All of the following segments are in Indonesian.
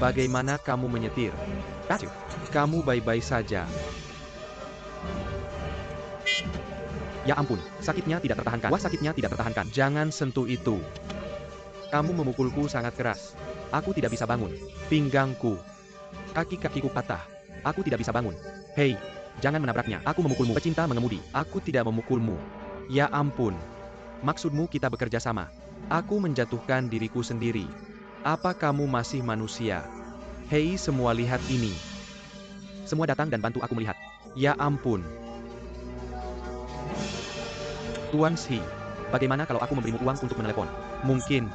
Bagaimana kamu menyetir? Got you. Kamu baik-baik saja. Ya ampun, sakitnya tidak tertahankan. Wah, sakitnya tidak tertahankan. Jangan sentuh itu. Kamu memukulku sangat keras. Aku tidak bisa bangun. Pinggangku. Kaki-kakiku patah. Aku tidak bisa bangun. Hei, jangan menabraknya. Aku memukulmu. Pecinta mengemudi. Aku tidak memukulmu. Ya ampun. Maksudmu kita bekerja sama. Aku menjatuhkan diriku sendiri. Apa kamu masih manusia? Hei, semua lihat ini. Semua datang dan bantu aku melihat. Ya ampun. Tuan Shi, bagaimana kalau aku memberimu uang untuk menelepon? Mungkin.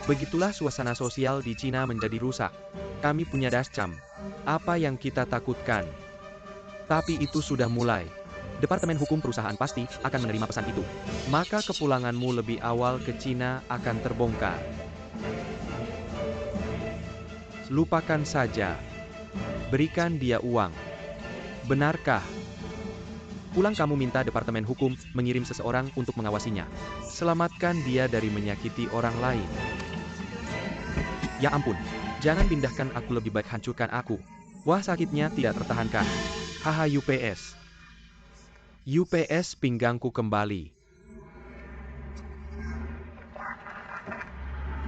Begitulah suasana sosial di Cina menjadi rusak. Kami punya dashcam. Apa yang kita takutkan? Tapi itu sudah mulai. Departemen hukum perusahaan pasti akan menerima pesan itu. Maka kepulanganmu lebih awal ke Cina akan terbongkar. Lupakan saja. Berikan dia uang. Benarkah? Pulang kamu minta Departemen Hukum mengirim seseorang untuk mengawasinya. Selamatkan dia dari menyakiti orang lain. Ya ampun, jangan pindahkan aku, lebih baik hancurkan aku. Wah, sakitnya tidak tertahankan. Haha, UPS. UPS, pinggangku kembali.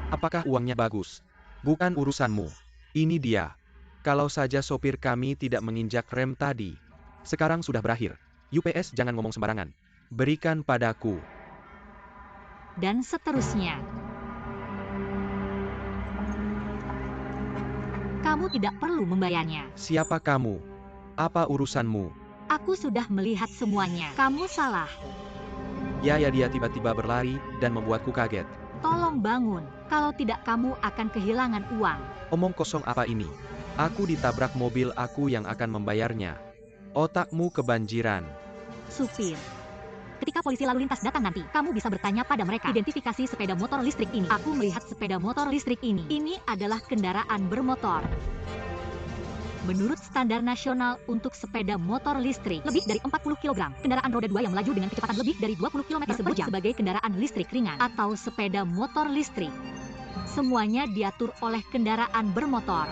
Apakah uangnya bagus? Bukan urusanmu. Ini dia. Kalau saja sopir kami tidak menginjak rem tadi. Sekarang sudah berakhir. UPS, jangan ngomong sembarangan. Berikan padaku. Dan seterusnya. Kamu tidak perlu membayarnya. Siapa kamu? Apa urusanmu? Aku sudah melihat semuanya. Kamu salah. Ya, dia tiba-tiba berlari dan membuatku kaget. Tolong bangun. Kalau tidak kamu akan kehilangan uang. Omong kosong apa ini? Aku ditabrak mobil, aku yang akan membayarnya. Otakmu kebanjiran. Supir. Ketika polisi lalu lintas datang nanti, kamu bisa bertanya pada mereka. Identifikasi sepeda motor listrik ini. Aku melihat sepeda motor listrik ini. Ini adalah kendaraan bermotor. Menurut standar nasional untuk sepeda motor listrik, lebih dari 40 kg, kendaraan roda 2 yang melaju dengan kecepatan lebih dari 20 km per jam sebagai kendaraan listrik ringan atau sepeda motor listrik. Semuanya diatur oleh kendaraan bermotor.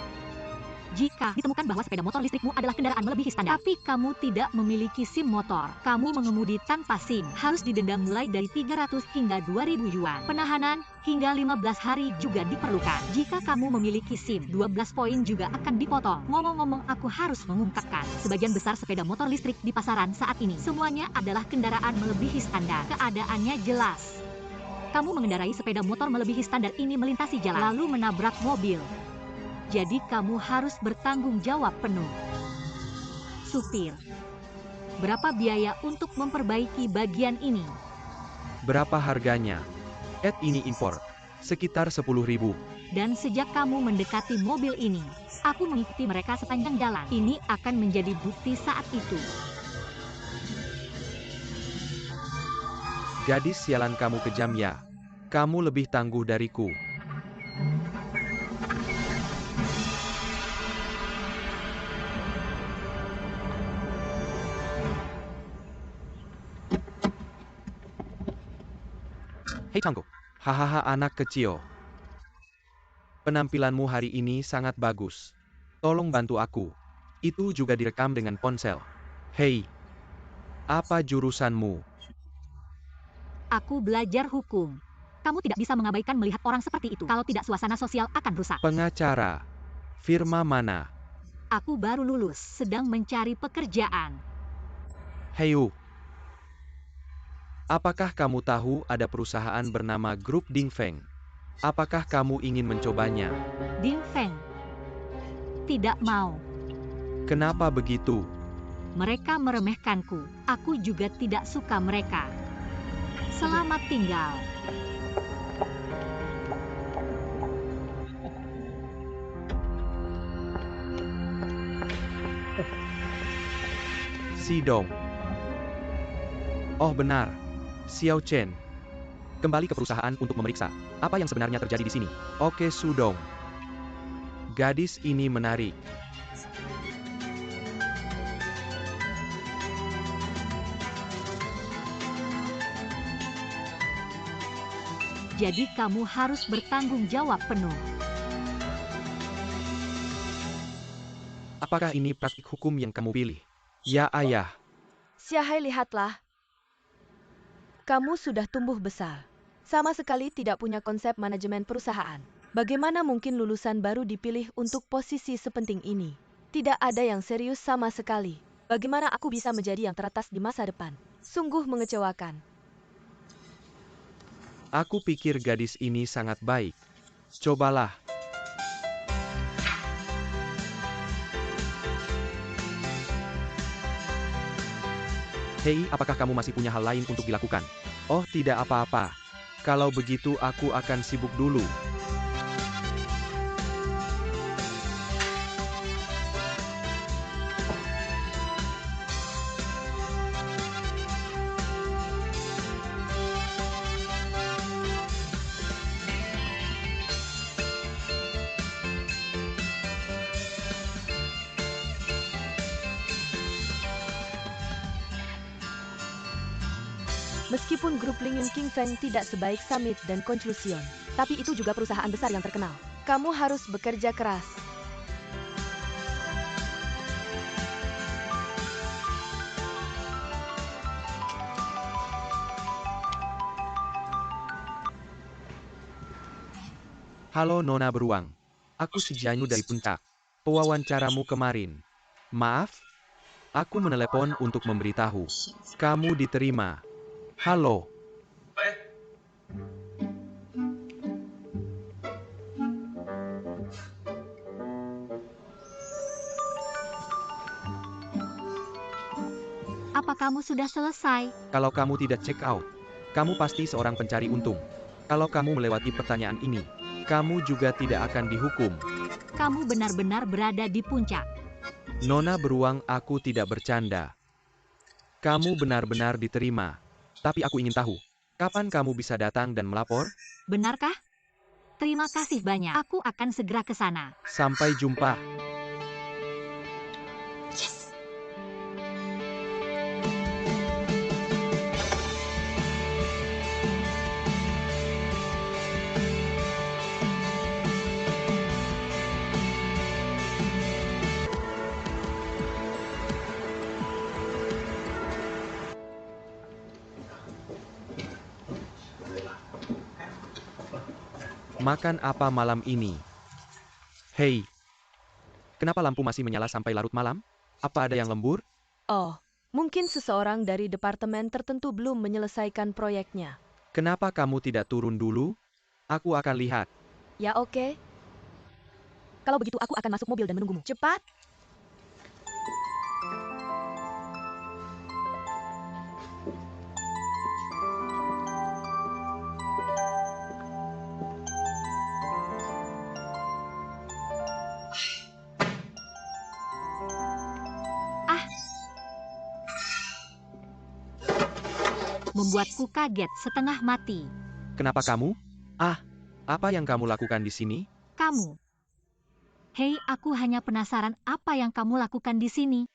Jika ditemukan bahwa sepeda motor listrikmu adalah kendaraan melebihi standar, tapi kamu tidak memiliki SIM motor, kamu mengemudi tanpa SIM, harus didenda mulai dari 300 hingga 2.000 yuan. Penahanan hingga 15 hari juga diperlukan. Jika kamu memiliki SIM, 12 poin juga akan dipotong. Ngomong-ngomong, aku harus mengungkapkan, sebagian besar sepeda motor listrik di pasaran saat ini, semuanya adalah kendaraan melebihi standar. Keadaannya jelas. Kamu mengendarai sepeda motor melebihi standar ini melintasi jalan, lalu menabrak mobil. Jadi kamu harus bertanggung jawab penuh. Supir, berapa biaya untuk memperbaiki bagian ini? Berapa harganya? Ini impor. Sekitar 10.000. Dan sejak kamu mendekati mobil ini, aku mengikuti mereka sepanjang jalan. Ini akan menjadi bukti saat itu. Gadis sialan, kamu kejam ya. Kamu lebih tangguh dariku. Hei Changko. Hahaha, anak kecil. Penampilanmu hari ini sangat bagus. Tolong bantu aku. Itu juga direkam dengan ponsel. Hei. Apa jurusanmu? Aku belajar hukum. Kamu tidak bisa mengabaikan melihat orang seperti itu. Kalau tidak, suasana sosial akan rusak. Pengacara. Firma mana? Aku baru lulus, sedang mencari pekerjaan. Heyu. Apakah kamu tahu ada perusahaan bernama Grup Dingfeng? Apakah kamu ingin mencobanya? Dingfeng. Tidak mau. Kenapa begitu? Mereka meremehkanku. Aku juga tidak suka mereka. Selamat tinggal. Sidong. Oh benar. Xiao Chen. Kembali ke perusahaan untuk memeriksa apa yang sebenarnya terjadi di sini. Oke, Sudong. Gadis ini menarik. Jadi kamu harus bertanggung jawab penuh. Apakah ini praktik hukum yang kamu pilih? Ya, ayah. Xiahai, lihatlah. Kamu sudah tumbuh besar. Sama sekali tidak punya konsep manajemen perusahaan. Bagaimana mungkin lulusan baru dipilih untuk posisi sepenting ini? Tidak ada yang serius sama sekali. Bagaimana aku bisa menjadi yang teratas di masa depan? Sungguh mengecewakan. Aku pikir gadis ini sangat baik. Cobalah. Hei, apakah kamu masih punya hal lain untuk dilakukan? Oh, tidak apa-apa. Kalau begitu aku akan sibuk dulu. Meskipun grup Ling Yun King Feng tidak sebaik Summit dan Conclusion, tapi itu juga perusahaan besar yang terkenal. Kamu harus bekerja keras. Halo Nona Beruang. Aku si Janyu dari Puncak. Pewawancaramu kemarin. Maaf? Aku menelepon untuk memberitahu. Kamu diterima. Halo. Apa kamu sudah selesai? Kalau kamu tidak check out, kamu pasti seorang pencari untung. Kalau kamu melewati pertanyaan ini, kamu juga tidak akan dihukum. Kamu benar-benar berada di puncak. Nona Beruang, aku tidak bercanda. Kamu benar-benar diterima. Tapi aku ingin tahu, kapan kamu bisa datang dan melapor? Benarkah? Terima kasih banyak. Aku akan segera ke sana. Sampai jumpa. Makan apa malam ini? Hei, kenapa lampu masih menyala sampai larut malam? Apa ada yang lembur? Oh, mungkin seseorang dari departemen tertentu belum menyelesaikan proyeknya. Kenapa kamu tidak turun dulu? Aku akan lihat. Ya oke. Kalau begitu aku akan masuk mobil dan menunggumu. Cepat! Membuatku kaget setengah mati. Kenapa kamu? Ah, apa yang kamu lakukan di sini? Kamu. Hei, aku hanya penasaran apa yang kamu lakukan di sini.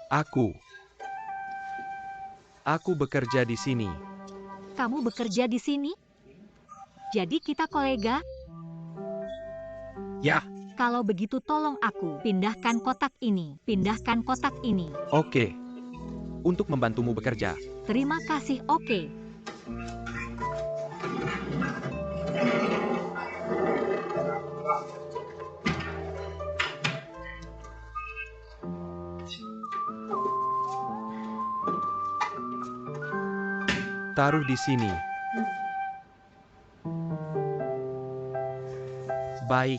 Aku. Aku bekerja di sini. Kamu bekerja di sini? Jadi kita kolega? Ya, Kalau begitu tolong aku, pindahkan kotak ini. Pindahkan kotak ini. oke. Untuk membantumu bekerja. Terima kasih, oke. Taruh di sini. Baik.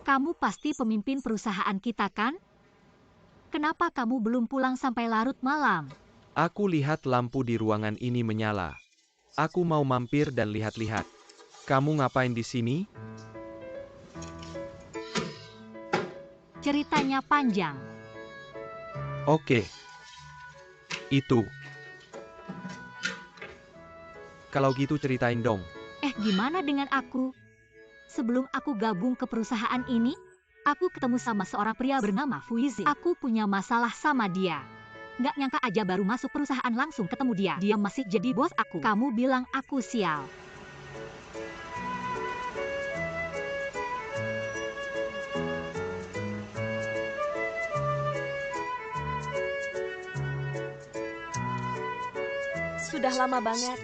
Kamu pasti pemimpin perusahaan kita kan? Kenapa kamu belum pulang sampai larut malam? Aku lihat lampu di ruangan ini menyala. Aku mau mampir dan lihat-lihat. Kamu ngapain di sini? Ceritanya panjang. Oke. Itu. Kalau gitu ceritain dong. Gimana dengan aku? Sebelum aku gabung ke perusahaan ini, aku ketemu sama seorang pria bernama Fuizi. Aku punya masalah sama dia. Nggak nyangka aja baru masuk perusahaan langsung ketemu dia. Dia masih jadi bos aku. Kamu bilang aku sial. Sudah lama banget.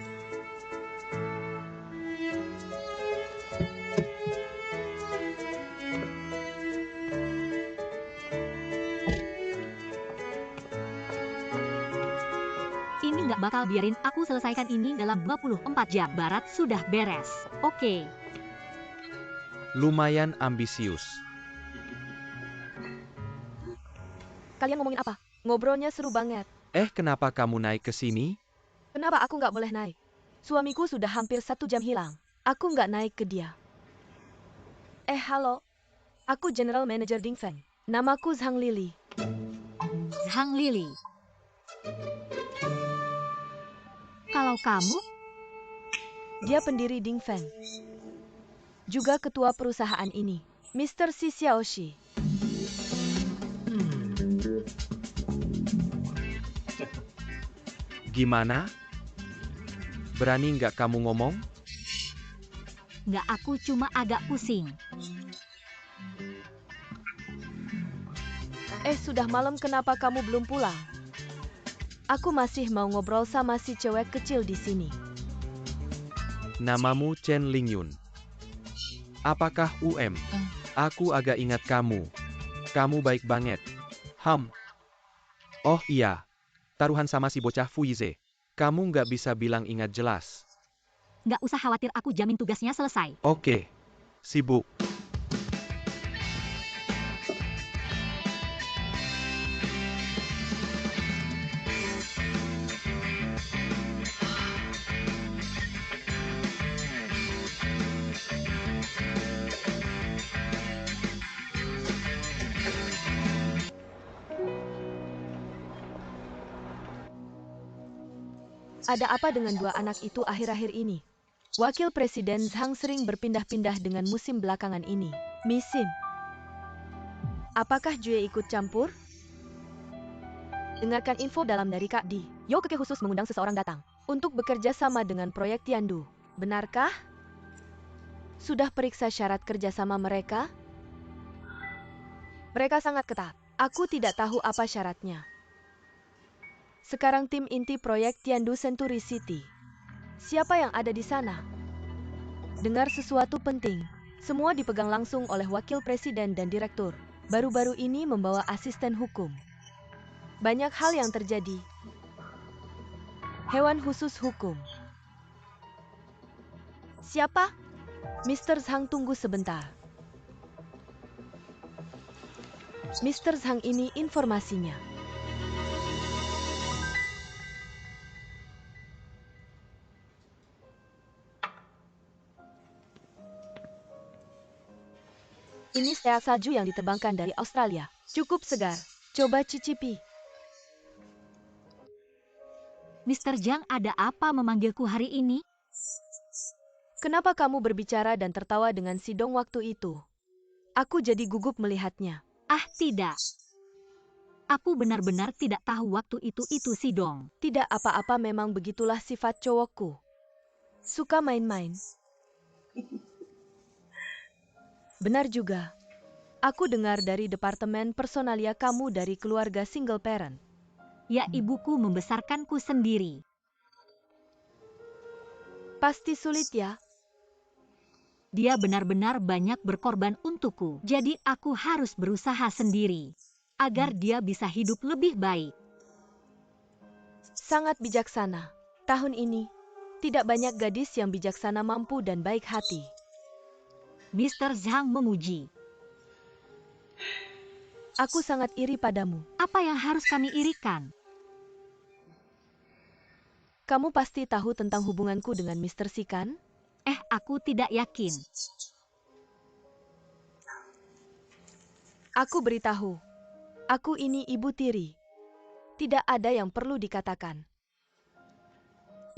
Ini nggak bakal biarin aku selesaikan ini dalam 24 jam. Barat sudah beres. Oke. Lumayan ambisius. Kalian ngomongin apa? Ngobrolnya seru banget. Kenapa kamu naik ke sini? Kenapa aku nggak boleh naik? Suamiku sudah hampir 1 jam hilang. Aku nggak naik ke dia. Halo. Aku General Manager Ding Feng. Namaku Zhang Lili. Zhang Lili. Kalau kamu, Dia pendiri Ding Feng. Juga ketua perusahaan ini, Mr. Xi Xiaoxi. Gimana? Berani nggak kamu ngomong? nggak, aku cuma agak pusing. Sudah malam, kenapa kamu belum pulang? Aku masih mau ngobrol sama si cewek kecil di sini. Namamu Chen Lingyun. Apakah Aku agak ingat kamu. Kamu baik banget. Oh iya. Taruhan sama si bocah Fuize. Kamu nggak bisa bilang ingat jelas. Nggak usah khawatir, aku jamin tugasnya selesai. Oke. Sibuk. Ada apa dengan dua anak itu akhir-akhir ini? Wakil Presiden Zhang sering berpindah-pindah dengan musim belakangan ini. Misim. Apakah Jue ikut campur? Dengarkan info dalam dari Kak Di. Yo Keke khusus mengundang seseorang datang untuk bekerja sama dengan proyek Tiandu. Benarkah? Sudah periksa syarat kerjasama mereka? Mereka sangat ketat. Aku tidak tahu apa syaratnya. Sekarang tim inti proyek Tiandu Century City. Siapa yang ada di sana? Dengar sesuatu penting. Semua dipegang langsung oleh wakil presiden dan direktur. Baru-baru ini membawa asisten hukum. Banyak hal yang terjadi. Hewan khusus hukum. Siapa? Mr. Zhang, tunggu sebentar. Mr. Zhang, ini informasinya. Ini steak salju yang diterbangkan dari Australia. Cukup segar. Coba cicipi. Mr. Zhang, ada apa memanggilku hari ini? Kenapa kamu berbicara dan tertawa dengan si Dong waktu itu? Aku jadi gugup melihatnya. Tidak. Aku benar-benar tidak tahu waktu itu si Dong. Tidak apa-apa, memang begitulah sifat cowokku. Suka main-main. Benar juga. Aku dengar dari departemen personalia kamu dari keluarga single parent. Ya, ibuku membesarkanku sendiri. Pasti sulit ya? Dia benar-benar banyak berkorban untukku. Jadi aku harus berusaha sendiri. Agar dia bisa hidup lebih baik. Sangat bijaksana. Tahun ini, tidak banyak gadis yang bijaksana, mampu, dan baik hati. Mr. Zhang memuji. Aku sangat iri padamu. Apa yang harus kami irikan? Kamu pasti tahu tentang hubunganku dengan Mr. Si kan? Aku tidak yakin. Aku beritahu. Aku ini ibu tiri. Tidak ada yang perlu dikatakan.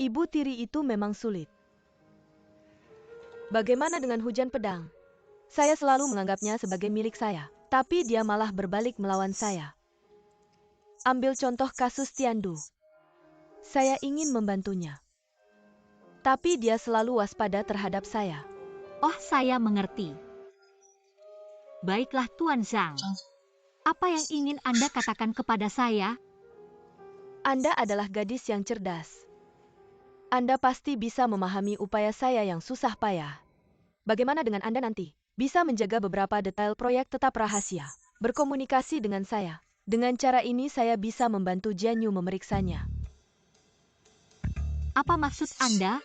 Ibu tiri itu memang sulit. Bagaimana dengan hujan pedang? Saya selalu menganggapnya sebagai milik saya, tapi dia malah berbalik melawan saya. Ambil contoh kasus Tiandu. Saya ingin membantunya. Tapi dia selalu waspada terhadap saya. Oh, saya mengerti. Baiklah, Tuan Zhang. Apa yang ingin Anda katakan kepada saya? Anda adalah gadis yang cerdas. Anda pasti bisa memahami upaya saya yang susah payah. Bagaimana dengan Anda nanti? Bisa menjaga beberapa detail proyek tetap rahasia. Berkomunikasi dengan saya. Dengan cara ini saya bisa membantu Jianyu memeriksanya. Apa maksud Anda?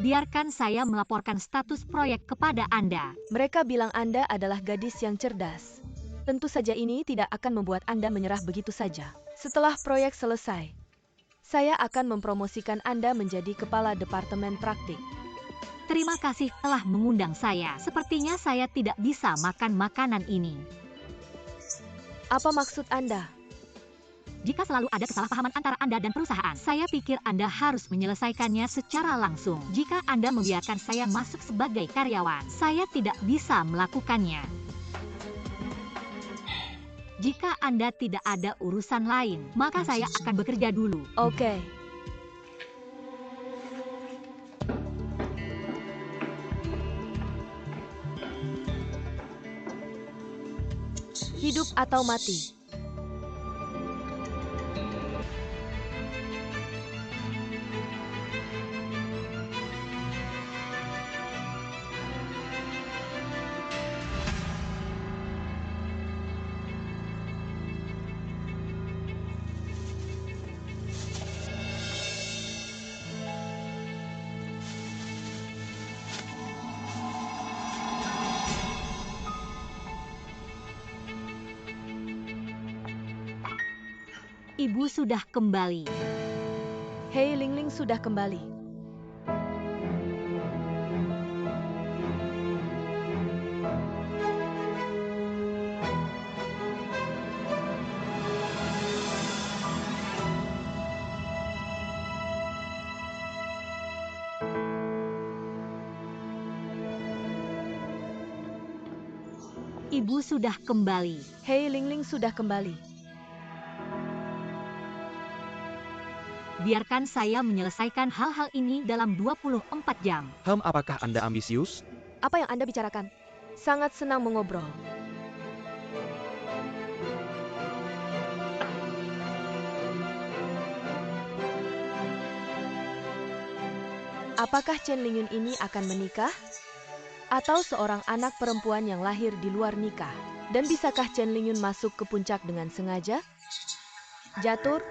Biarkan saya melaporkan status proyek kepada Anda. Mereka bilang Anda adalah gadis yang cerdas. Tentu saja ini tidak akan membuat Anda menyerah begitu saja. Setelah proyek selesai, saya akan mempromosikan Anda menjadi kepala departemen praktik. Terima kasih telah mengundang saya. Sepertinya saya tidak bisa makan makanan ini. Apa maksud Anda? Jika selalu ada kesalahpahaman antara Anda dan perusahaan, saya pikir Anda harus menyelesaikannya secara langsung. Jika Anda membiarkan saya masuk sebagai karyawan, saya tidak bisa melakukannya. Jika Anda tidak ada urusan lain, maka saya akan bekerja dulu. Oke. Hidup atau mati? Ibu sudah kembali. Hei, Lingling sudah kembali. Ibu sudah kembali. Hei, Lingling sudah kembali. Biarkan saya menyelesaikan hal-hal ini dalam 24 jam. Apakah Anda ambisius? Apa yang Anda bicarakan? Sangat senang mengobrol. Apakah Chen Lingyun ini akan menikah? Atau seorang anak perempuan yang lahir di luar nikah? Dan bisakah Chen Lingyun masuk ke puncak dengan sengaja? Jatur?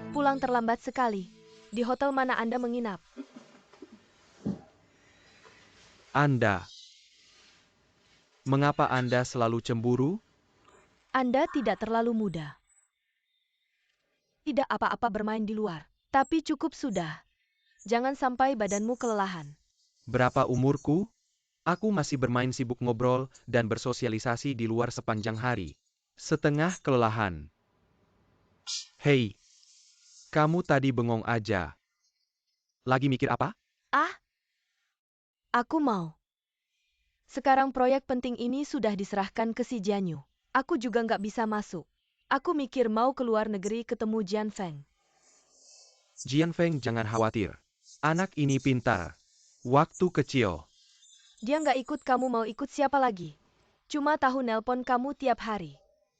Pulang terlambat sekali. Di hotel mana Anda menginap? Anda. Mengapa Anda selalu cemburu? Anda tidak terlalu muda. Tidak apa-apa bermain di luar. Tapi cukup sudah. Jangan sampai badanmu kelelahan. Berapa umurku? Aku masih bermain sibuk ngobrol dan bersosialisasi di luar sepanjang hari. Setengah kelelahan. Hei, kamu tadi bengong aja. Lagi mikir apa? Aku mau. Sekarang proyek penting ini sudah diserahkan ke si Jianyu. Aku juga nggak bisa masuk. Aku mikir mau ke luar negeri ketemu Jian Feng. Jian Feng, jangan khawatir. Anak ini pintar. Waktu kecil. Dia nggak ikut, kamu mau ikut siapa lagi? Cuma tahu nelpon kamu tiap hari.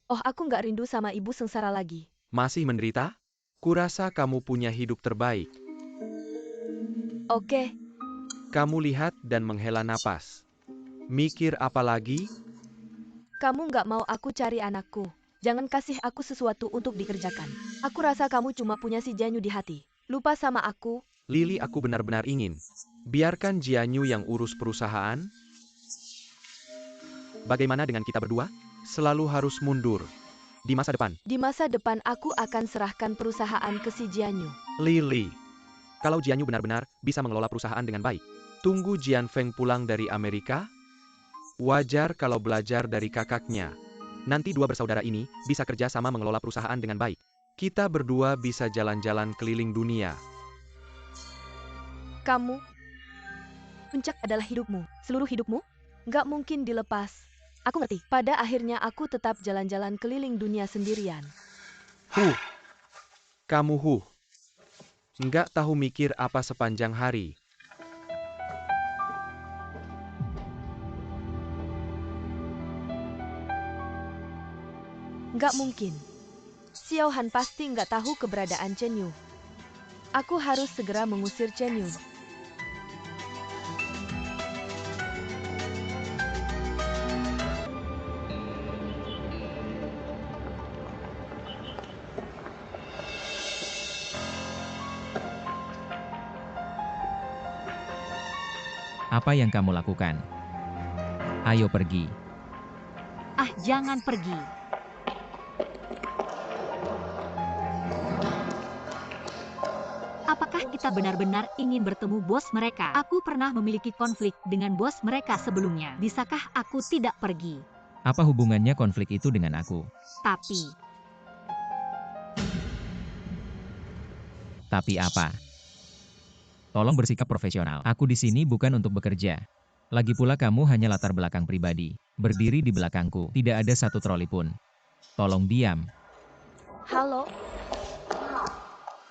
Oh, aku nggak rindu sama ibu sengsara lagi. Masih menderita? Kurasa kamu punya hidup terbaik. Oke, Kamu lihat dan menghela napas. Mikir apa lagi? kamu nggak mau aku cari anakku. Jangan kasih aku sesuatu untuk dikerjakan. Aku rasa kamu cuma punya si Jianyu di hati. Lupa sama aku. Lili, aku benar-benar ingin. Biarkan Jianyu yang urus perusahaan. Bagaimana dengan kita berdua? Selalu harus mundur. Di masa depan. Di masa depan aku akan serahkan perusahaan ke si Jianyu. Lili. Kalau Jianyu benar-benar bisa mengelola perusahaan dengan baik. Tunggu Jian Feng pulang dari Amerika. Wajar kalau belajar dari kakaknya. Nanti dua bersaudara ini bisa kerja sama mengelola perusahaan dengan baik. Kita berdua bisa jalan-jalan keliling dunia. Kamu, puncak adalah hidupmu. Seluruh hidupmu? Nggak mungkin dilepas. Aku ngerti. Pada akhirnya aku tetap jalan-jalan keliling dunia sendirian. Kamu nggak tahu mikir apa sepanjang hari. Nggak mungkin. Xiao Han pasti nggak tahu keberadaan Chen Yu. Aku harus segera mengusir Chen Yu. Apa yang kamu lakukan? Ayo pergi. Ah, jangan pergi. Apakah kita benar-benar ingin bertemu bos mereka? Aku pernah memiliki konflik dengan bos mereka sebelumnya. Bisakah aku tidak pergi? Apa hubungannya konflik itu dengan aku? Tapi apa? Tolong bersikap profesional. Aku di sini bukan untuk bekerja. Lagi pula kamu hanya latar belakang pribadi. Berdiri di belakangku. Tidak ada satu troli pun. Tolong diam. Halo,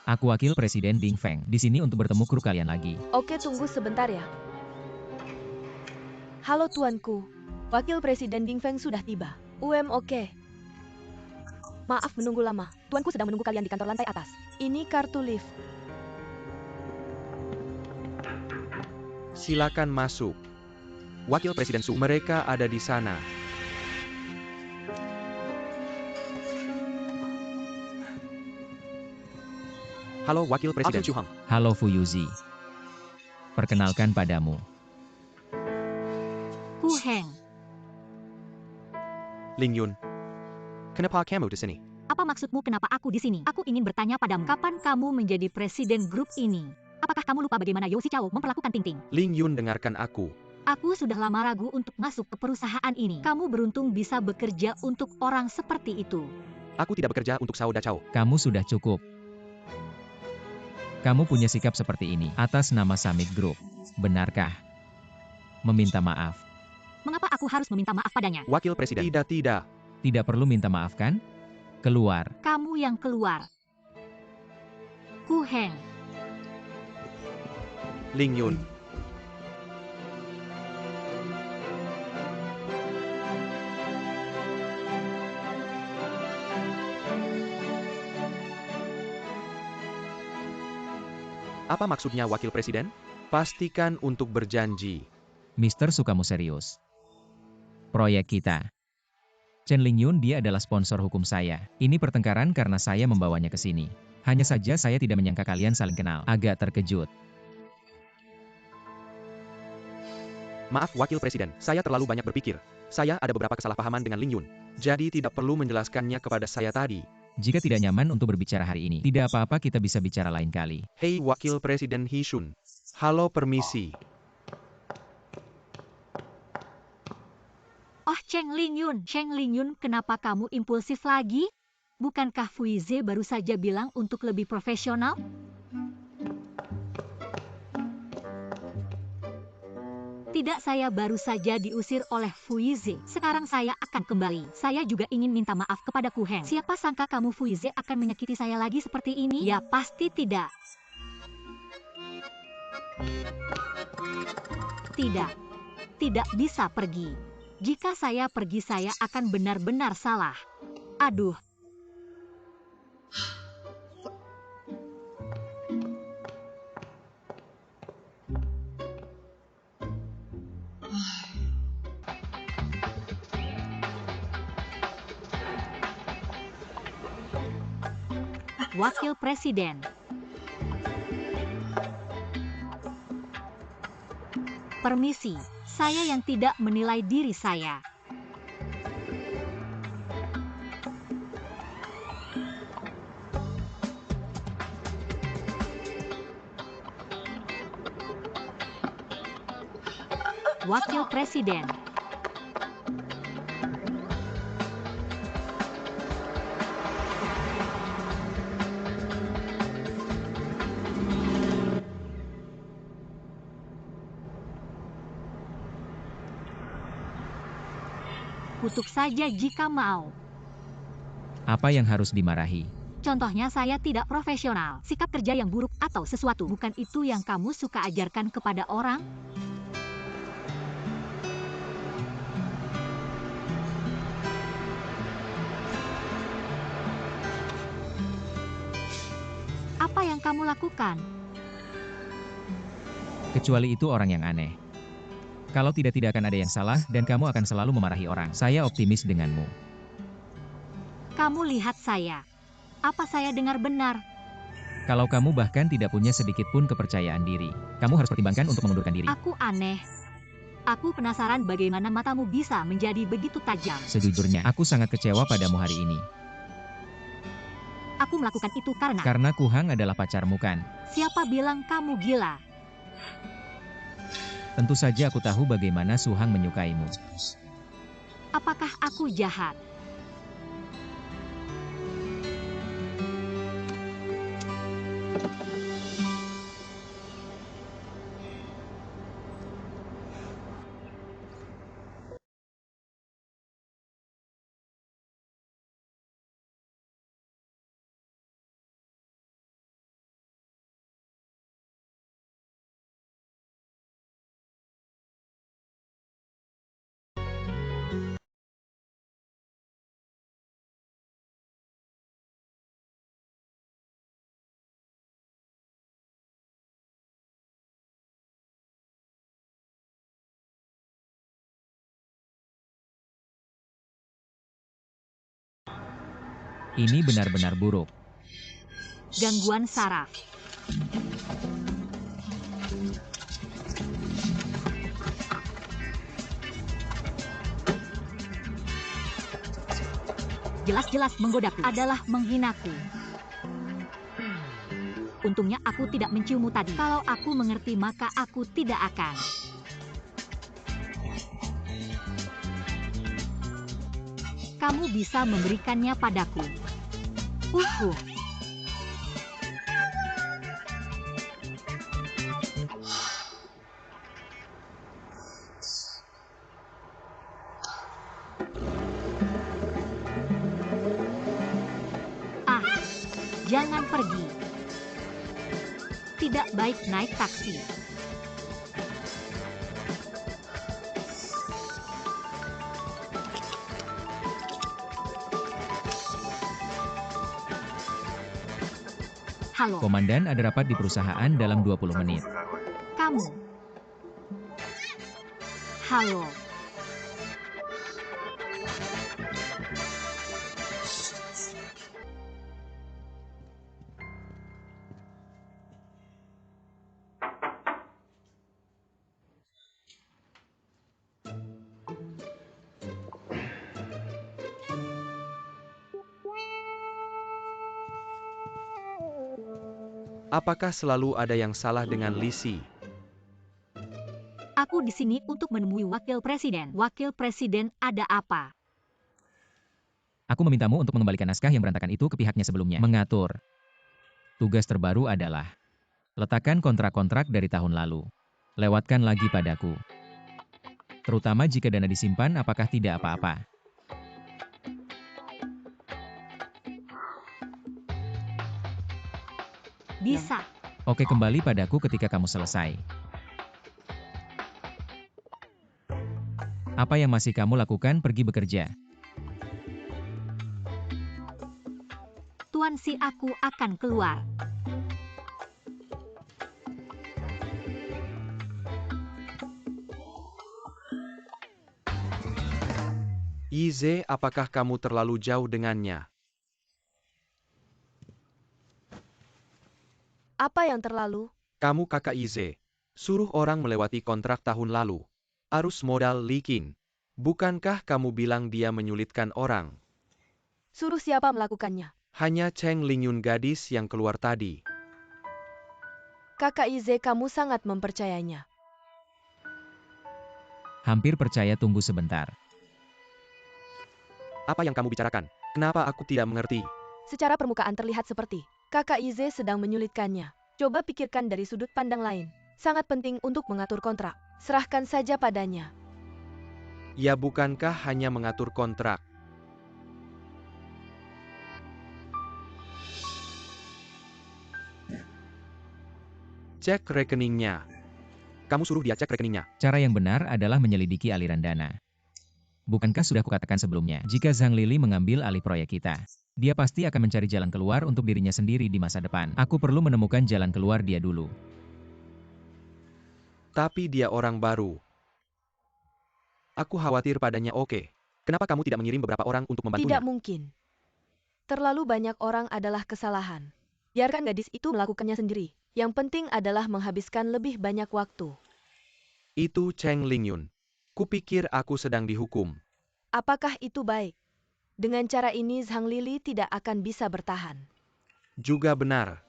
Aku wakil Presiden Ding Feng. Di sini untuk bertemu kru kalian lagi. oke tunggu sebentar ya. Halo tuanku, Wakil Presiden Ding Feng sudah tiba. Oke. Maaf menunggu lama, tuanku sedang menunggu kalian di kantor lantai atas. Ini kartu lift. Silakan masuk. Wakil Presiden Su, mereka ada di sana. Halo Wakil Presiden Chu Hang. Halo Fu Yuzi. Perkenalkan padamu. Hu Heng, Ling Yun. Kenapa kamu di sini? apa maksudmu kenapa aku di sini? Aku ingin bertanya padamu, kapan kamu menjadi presiden grup ini? Apakah kamu lupa bagaimana Yao Xiao memperlakukan Ting Ting? Ling Yun dengarkan aku. Aku sudah lama ragu untuk masuk ke perusahaan ini. Kamu beruntung bisa bekerja untuk orang seperti itu. Aku tidak bekerja untuk Sao Da Chao. Kamu sudah cukup. Kamu punya sikap seperti ini atas nama Summit Group. Benarkah? Meminta maaf. Mengapa aku harus meminta maaf padanya? Wakil Presiden. Tidak. Tidak perlu minta maaf kan? Keluar. Kamu yang keluar. Hu Heng, Ling Yun. Apa maksudnya Wakil Presiden? Pastikan untuk berjanji. Mister Sukamu serius. Proyek kita. Chen Lingyun dia adalah sponsor hukum saya. Ini pertengkaran karena saya membawanya ke sini. Hanya saja saya tidak menyangka kalian saling kenal. Agak terkejut. Maaf Wakil Presiden, saya terlalu banyak berpikir. Saya ada beberapa kesalahpahaman dengan Ling Yun. Jadi tidak perlu menjelaskannya kepada saya tadi. Jika tidak nyaman untuk berbicara hari ini, tidak apa-apa kita bisa bicara lain kali. Hei Wakil Presiden Hishun. Halo permisi. Oh Cheng Lingyun, kenapa kamu impulsif lagi? Bukankah Fuize baru saja bilang untuk lebih profesional? Tidak, saya baru saja diusir oleh Fuize. Sekarang saya akan kembali. Saya juga ingin minta maaf kepada Hu Heng. Siapa sangka kamu Fuize akan menyakiti saya lagi seperti ini? Ya pasti tidak. Tidak bisa pergi. Jika saya pergi saya akan benar-benar salah. Aduh. Wakil Presiden. Permisi, saya yang tidak menilai diri saya. Wakil Presiden. Kutuk saja jika mau. Apa yang harus dimarahi? Contohnya saya tidak profesional, sikap kerja yang buruk atau sesuatu. Bukan itu yang kamu suka ajarkan kepada orang? Apa yang kamu lakukan? Kecuali itu orang yang aneh. Kalau tidak akan ada yang salah dan kamu akan selalu memarahi orang. Saya optimis denganmu. Kamu lihat saya. Apa saya dengar benar? Kalau kamu bahkan tidak punya sedikit pun kepercayaan diri, kamu harus pertimbangkan untuk mengundurkan diri. Aku aneh. Aku penasaran bagaimana matamu bisa menjadi begitu tajam. Sejujurnya, aku sangat kecewa padamu hari ini. Aku melakukan itu karena Karena Kuhang adalah pacarmu kan? siapa bilang kamu gila? Tentu saja aku tahu bagaimana Suhang menyukaimu. Apakah aku jahat? Ini benar-benar buruk. Gangguan saraf. Jelas-jelas menggodaku adalah menghinaku. Untungnya aku tidak menciummu tadi. Kalau aku mengerti maka aku tidak akan. Kamu bisa memberikannya padaku. Ah, jangan pergi. Tidak baik naik taksi. Halo, Komandan, ada rapat di perusahaan dalam 20 menit. kamu. Halo. Apakah selalu ada yang salah dengan Lisi? Aku di sini untuk menemui wakil presiden. Wakil presiden ada apa? Aku memintamu untuk mengembalikan naskah yang berantakan itu ke pihaknya sebelumnya. Mengatur. Tugas terbaru adalah letakkan kontrak-kontrak dari tahun lalu. Lewatkan lagi padaku. Terutama jika dana disimpan, apakah tidak apa-apa? Bisa. Oke, kembali padaku ketika kamu selesai. Apa yang masih kamu lakukan? Pergi bekerja. Tuan Si, aku akan keluar. Ize, apakah kamu terlalu jauh dengannya? Apa yang terlalu? Kamu kakak Ize. Suruh orang melewati kontrak tahun lalu. Arus modal leaking. Bukankah kamu bilang dia menyulitkan orang? Suruh siapa melakukannya? Hanya Cheng Lingyun gadis yang keluar tadi. Kakak Ize, kamu sangat mempercayainya. Hampir percaya, tunggu sebentar. Apa yang kamu bicarakan? Kenapa aku tidak mengerti? Secara permukaan terlihat seperti Kakak Ize sedang menyulitkannya. Coba pikirkan dari sudut pandang lain. Sangat penting untuk mengatur kontrak. Serahkan saja padanya. Ya, bukankah hanya mengatur kontrak? Cek rekeningnya. Kamu suruh dia cek rekeningnya. Cara yang benar adalah menyelidiki aliran dana. Bukankah sudah kukatakan sebelumnya, jika Zhang Lili mengambil alih proyek kita, dia pasti akan mencari jalan keluar untuk dirinya sendiri di masa depan. Aku perlu menemukan jalan keluar dia dulu. Tapi dia orang baru. Aku khawatir padanya. Oke. Kenapa kamu tidak mengirim beberapa orang untuk membantunya? Tidak mungkin. Terlalu banyak orang adalah kesalahan. Biarkan gadis itu melakukannya sendiri. Yang penting adalah menghabiskan lebih banyak waktu. Itu Cheng Lingyun. Kupikir aku sedang dihukum. Apakah itu baik? Dengan cara ini Zhang Lili tidak akan bisa bertahan. Juga benar.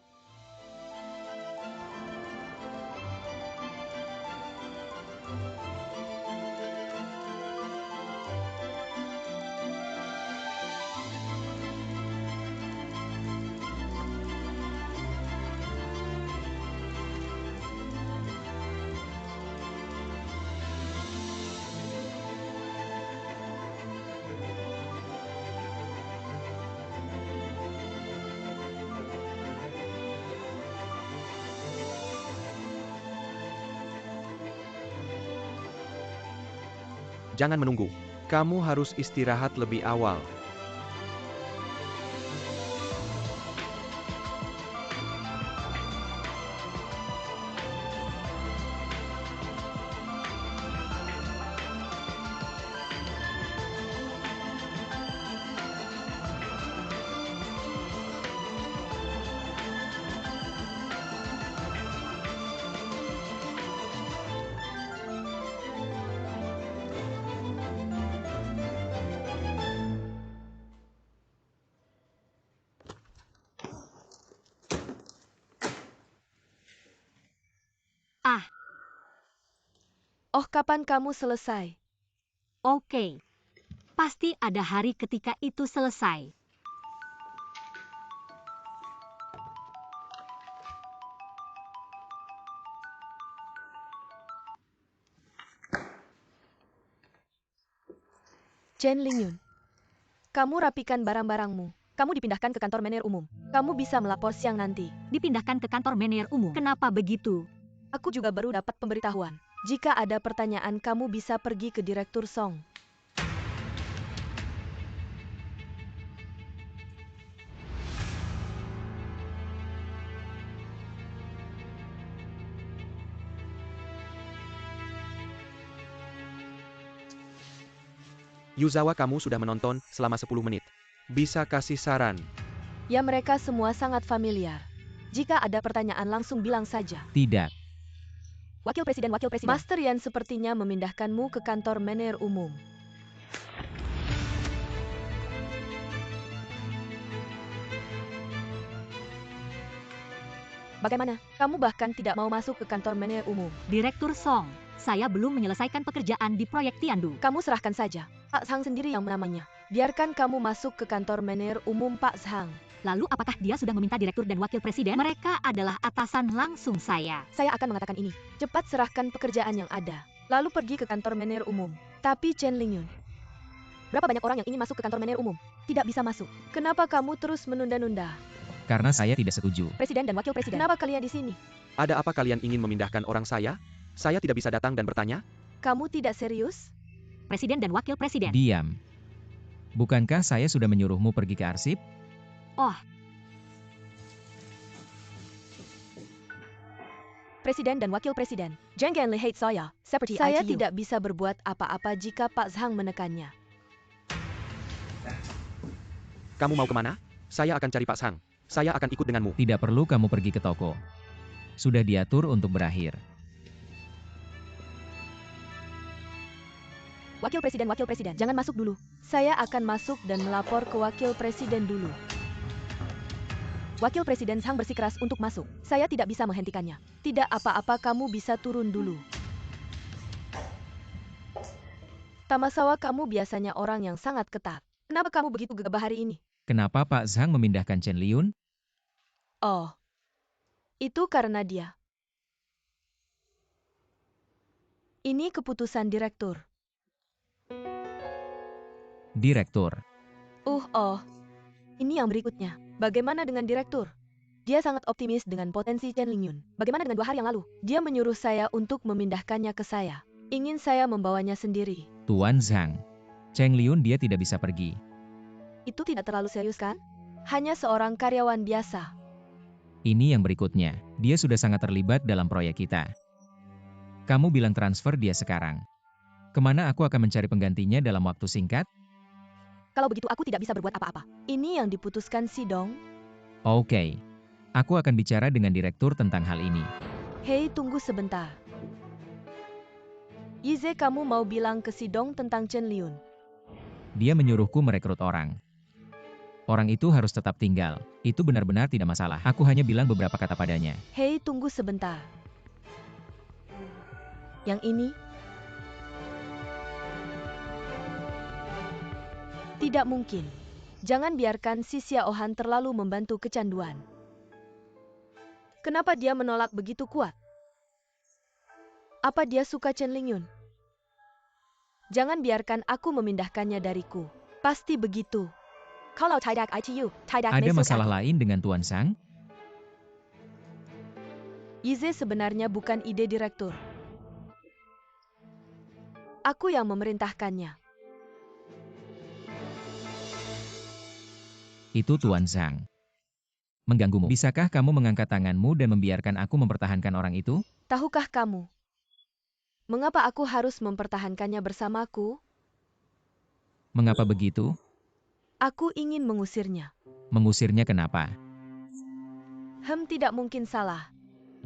Jangan menunggu. Kamu harus istirahat lebih awal. Ah, Oh, kapan kamu selesai? oke. Pasti ada hari ketika itu selesai. Chen Lingyun, kamu rapikan barang-barangmu. Kamu dipindahkan ke kantor manajer umum. Kamu bisa melapor siang nanti. Dipindahkan ke kantor manajer umum. Kenapa begitu? Aku juga baru dapat pemberitahuan. Jika ada pertanyaan, kamu bisa pergi ke Direktur Song. Yuzawa, kamu sudah menonton selama 10 menit. Bisa kasih saran. Ya, mereka semua sangat familiar. Jika ada pertanyaan langsung bilang saja. Tidak. Wakil Presiden. Master Yan sepertinya memindahkanmu ke kantor manajer umum. Bagaimana? Kamu bahkan tidak mau masuk ke kantor manajer umum. Direktur Song, saya belum menyelesaikan pekerjaan di proyek Tiandu. Kamu serahkan saja. Pak Zhang sendiri yang menamanya. Biarkan kamu masuk ke kantor manajer umum Pak Zhang. Lalu apakah dia sudah meminta direktur dan wakil presiden? Mereka adalah atasan langsung saya. Saya akan mengatakan ini. Cepat serahkan pekerjaan yang ada. Lalu pergi ke kantor manajer umum. Tapi Chen Lingyun, berapa banyak orang yang ingin masuk ke kantor manajer umum? Tidak bisa masuk. Kenapa kamu terus menunda-nunda? Karena saya tidak setuju. Presiden dan wakil presiden. Kenapa kalian di sini? Ada apa kalian ingin memindahkan orang saya? Saya tidak bisa datang dan bertanya? Kamu tidak serius? Presiden dan wakil presiden. Diam. Bukankah saya sudah menyuruhmu pergi ke arsip? Oh, Presiden dan wakil presiden. Jangan lihat saya seperti saya ITU. tidak bisa berbuat apa-apa jika Pak Zhang menekannya. Kamu mau kemana? Saya akan cari Pak Sang. Saya akan ikut denganmu. Tidak perlu kamu pergi ke toko. Sudah diatur untuk berakhir. Wakil presiden, jangan masuk dulu. Saya akan masuk dan melapor ke wakil presiden dulu. Wakil presiden Zhang bersikeras untuk masuk. Saya tidak bisa menghentikannya. Tidak apa-apa, kamu bisa turun dulu. Tamasawa, kamu biasanya orang yang sangat ketat. Kenapa kamu begitu gegabah hari ini? Kenapa Pak Zhang memindahkan Chen Liun? Oh, itu karena dia. Ini keputusan direktur. Direktur. Ini yang berikutnya. Bagaimana dengan direktur? Dia sangat optimis dengan potensi Chen Lingyun. Bagaimana dengan 2 hari yang lalu? Dia menyuruh saya untuk memindahkannya ke saya. Ingin saya membawanya sendiri. Tuan Zhang. Cheng Liun dia tidak bisa pergi. Itu tidak terlalu serius kan? Hanya seorang karyawan biasa. Ini yang berikutnya, dia sudah sangat terlibat dalam proyek kita. Kamu bilang transfer dia sekarang. Kemana aku akan mencari penggantinya dalam waktu singkat? Kalau begitu aku tidak bisa berbuat apa-apa. Ini yang diputuskan Si Dong. Oke. Aku akan bicara dengan direktur tentang hal ini. Hei, tunggu sebentar. Yize, kamu mau bilang ke Si Dong tentang Chen Liun? Dia menyuruhku merekrut orang. Orang itu harus tetap tinggal. Itu benar-benar tidak masalah. Aku hanya bilang beberapa kata padanya. Hei, tunggu sebentar. Yang ini? Tidak mungkin. Jangan biarkan si Xiaohan terlalu membantu kecanduan. Kenapa dia menolak begitu kuat? Apa dia suka Chen Lingyun? Jangan biarkan aku memindahkannya dariku. Pasti begitu. Kalau tidak itu, tidak Ada masuk masalah akal. lain dengan Tuan Sang? Yize sebenarnya bukan ide direktur. Aku yang memerintahkannya. Itu Tuan Sang. Mengganggumu. Bisakah kamu mengangkat tanganmu dan membiarkan aku mempertahankan orang itu? Tahukah kamu? Mengapa aku harus mempertahankannya bersamaku? Mengapa begitu? Aku ingin mengusirnya. Mengusirnya kenapa? Tidak mungkin salah.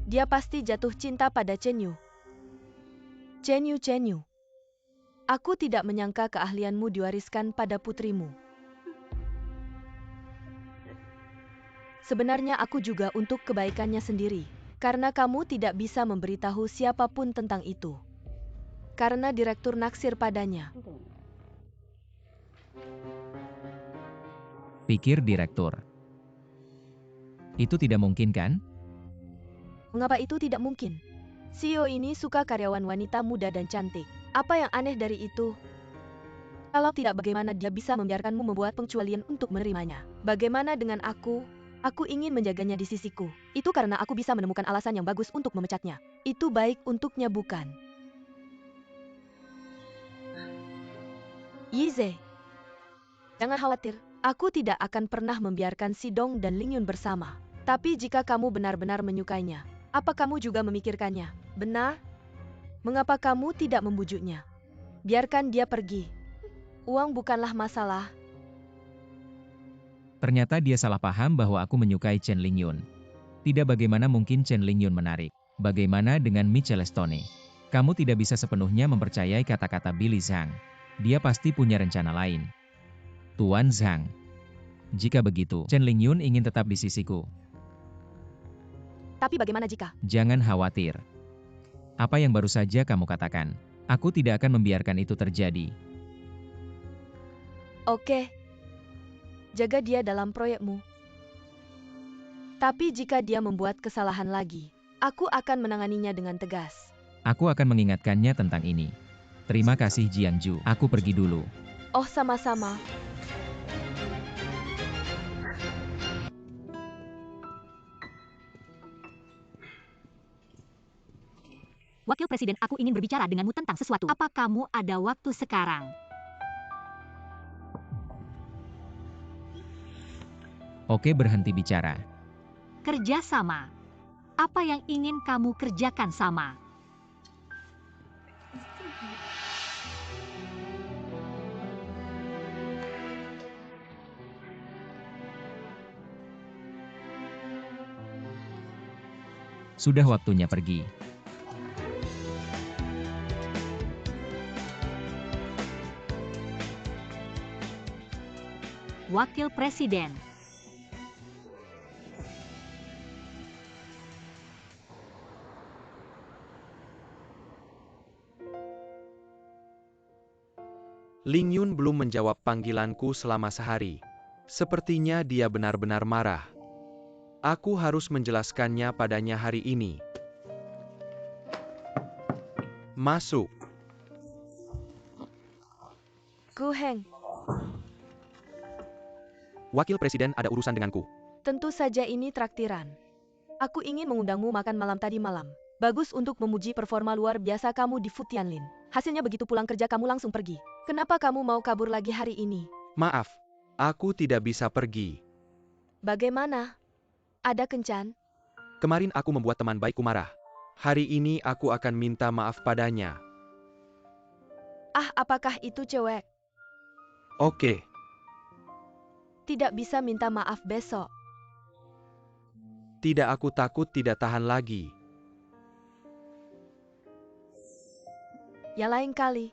Dia pasti jatuh cinta pada Chen Yu. Chen Yu. Aku tidak menyangka keahlianmu diwariskan pada putrimu. Sebenarnya aku juga untuk kebaikannya sendiri. Karena kamu tidak bisa memberitahu siapapun tentang itu. Karena direktur naksir padanya. Pikir direktur. Itu tidak mungkin kan? Mengapa itu tidak mungkin? CEO ini suka karyawan wanita muda dan cantik. Apa yang aneh dari itu? Kalau tidak, bagaimana dia bisa membiarkanmu membuat pengecualian untuk menerimanya? Bagaimana dengan aku? Aku ingin menjaganya di sisiku. Itu karena aku bisa menemukan alasan yang bagus untuk memecatnya. Itu baik untuknya, bukan? Yize, jangan khawatir. Aku tidak akan pernah membiarkan Si Dong dan Lingyun bersama. Tapi jika kamu benar-benar menyukainya, apa kamu juga memikirkannya? Benar? Mengapa kamu tidak membujuknya? Biarkan dia pergi. Uang bukanlah masalah. Ternyata dia salah paham bahwa aku menyukai Chen Lingyun. Tidak, bagaimana mungkin Chen Lingyun menarik? Bagaimana dengan Michelle Stone? Kamu tidak bisa sepenuhnya mempercayai kata-kata Billy Zhang. Dia pasti punya rencana lain. Tuan Zhang. Jika begitu, Chen Lingyun ingin tetap di sisiku. Tapi bagaimana jika? Jangan khawatir. Apa yang baru saja kamu katakan? Aku tidak akan membiarkan itu terjadi. Oke. Jaga dia dalam proyekmu. Tapi jika dia membuat kesalahan lagi, aku akan menanganinya dengan tegas. Aku akan mengingatkannya tentang ini. Terima kasih Jiangju, aku pergi dulu. Oh, sama-sama. Wakil Presiden, aku ingin berbicara denganmu tentang sesuatu. Apa kamu ada waktu sekarang? Oke, berhenti bicara. Kerja sama. Apa yang ingin kamu kerjakan sama? Sudah waktunya pergi. Wakil Presiden. Lingyun belum menjawab panggilanku selama sehari. Sepertinya dia benar-benar marah. Aku harus menjelaskannya padanya hari ini. Masuk. Gu Heng, Wakil Presiden ada urusan denganku. tentu saja ini traktiran. Aku ingin mengundangmu makan malam tadi malam. Bagus untuk memuji performa luar biasa kamu di Fu Tianlin. Hasilnya begitu pulang kerja kamu langsung pergi. Kenapa kamu mau kabur lagi hari ini? Maaf, aku tidak bisa pergi. Bagaimana? Ada kencan? Kemarin aku membuat teman baikku marah. Hari ini aku akan minta maaf padanya. Ah, apakah itu cewek? Oke, Tidak bisa minta maaf besok. tidak, aku takut tidak tahan lagi. Ya lain kali.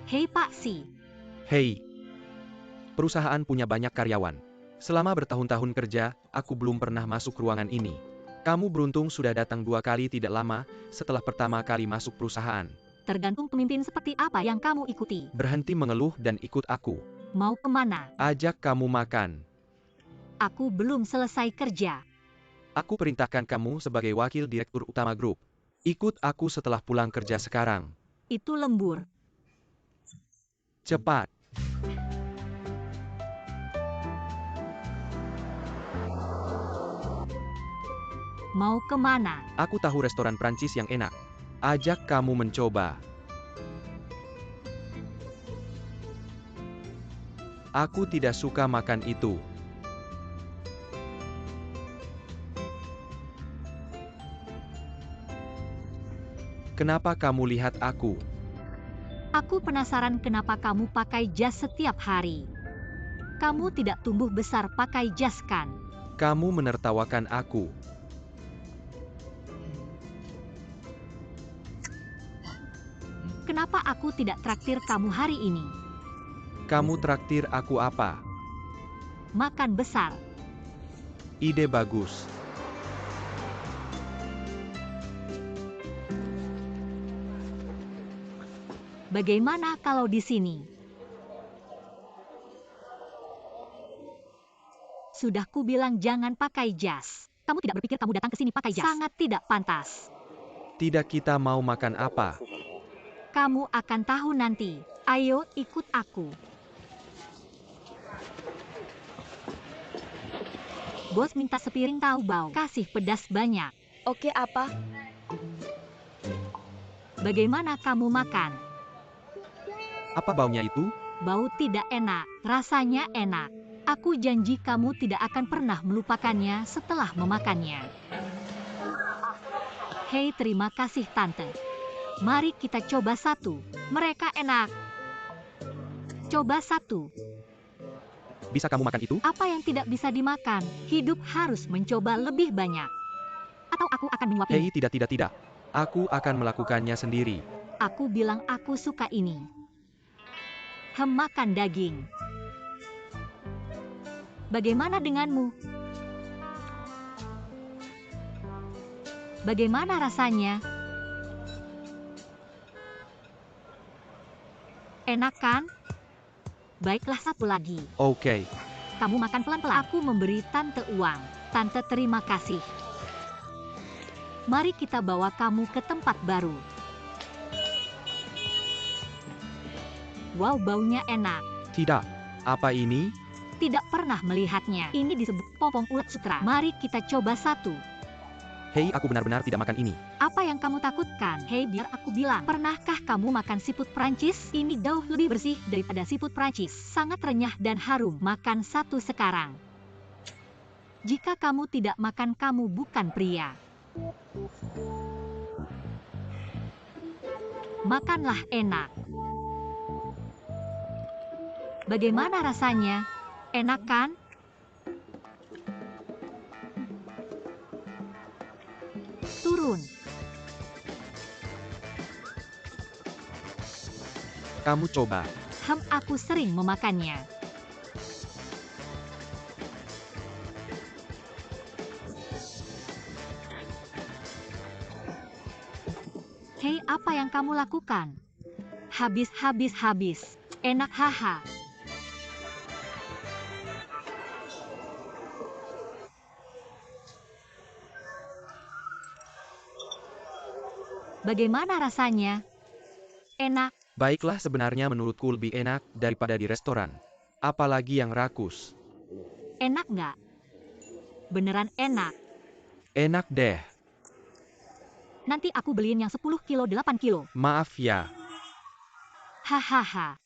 Hei Pak Si, Hei, perusahaan punya banyak karyawan. Selama bertahun-tahun kerja, aku belum pernah masuk ruangan ini. Kamu beruntung sudah datang 2 kali tidak lama setelah pertama kali masuk perusahaan. tergantung pemimpin seperti apa yang kamu ikuti. Berhenti mengeluh dan ikut aku. Mau kemana? Ajak kamu makan. Aku belum selesai kerja. Aku perintahkan kamu sebagai wakil direktur utama grup. Ikut aku setelah pulang kerja sekarang. Itu lembur. Cepat. Mau kemana? Aku tahu restoran Prancis yang enak. Ajak kamu mencoba. Aku tidak suka makan itu. Kenapa kamu lihat aku? Aku penasaran kenapa kamu pakai jas setiap hari. Kamu tidak tumbuh besar pakai jas kan? Kamu menertawakan aku. Kenapa aku tidak traktir kamu hari ini? Kamu traktir aku apa? Makan besar. Ide bagus. Bagaimana kalau di sini? Sudah ku bilang jangan pakai jas. Kamu tidak berpikir kamu datang ke sini pakai jas? Sangat tidak pantas. Tidak, kita mau makan apa? Kamu akan tahu nanti. Ayo ikut aku. Bos minta sepiring tahu bau. Kasih pedas banyak. Oke, apa? Bagaimana kamu makan? Apa baunya itu? Bau tidak enak. Rasanya enak. Aku janji kamu tidak akan pernah melupakannya setelah memakannya. Hei, terima kasih tante. Mari kita coba satu. Mereka enak. Coba satu. Bisa kamu makan itu? Apa yang tidak bisa dimakan? Hidup harus mencoba lebih banyak. Atau aku akan menyuapimu. Hei, tidak. Aku akan melakukannya sendiri. Aku bilang aku suka ini. Makan daging. Bagaimana denganmu? Bagaimana rasanya? Enak kan? Baiklah, satu lagi. Oke. Kamu makan pelan-pelan. Aku memberi tante uang. Tante terima kasih. Mari kita bawa kamu ke tempat baru. Wow, baunya enak. Tidak. Apa ini? Tidak pernah melihatnya. Ini disebut popong ulat sutra. Mari kita coba satu. Hei, aku benar-benar tidak makan ini. Apa yang kamu takutkan? Hei, biar aku bilang. Pernahkah kamu makan siput Prancis? Ini jauh lebih bersih daripada siput Prancis. Sangat renyah dan harum. Makan satu sekarang. Jika kamu tidak makan, kamu bukan pria. Makanlah enak. Bagaimana rasanya? Enak kan? Turun. Kamu coba. Aku sering memakannya. Apa yang kamu lakukan? Habis. Enak, haha. Bagaimana rasanya? Enak. Baiklah, sebenarnya menurutku lebih enak daripada di restoran. Apalagi yang rakus. Enak nggak? Beneran enak. Enak deh. Nanti aku beliin yang 10 kilo 8 kilo. Maaf ya. Hahaha.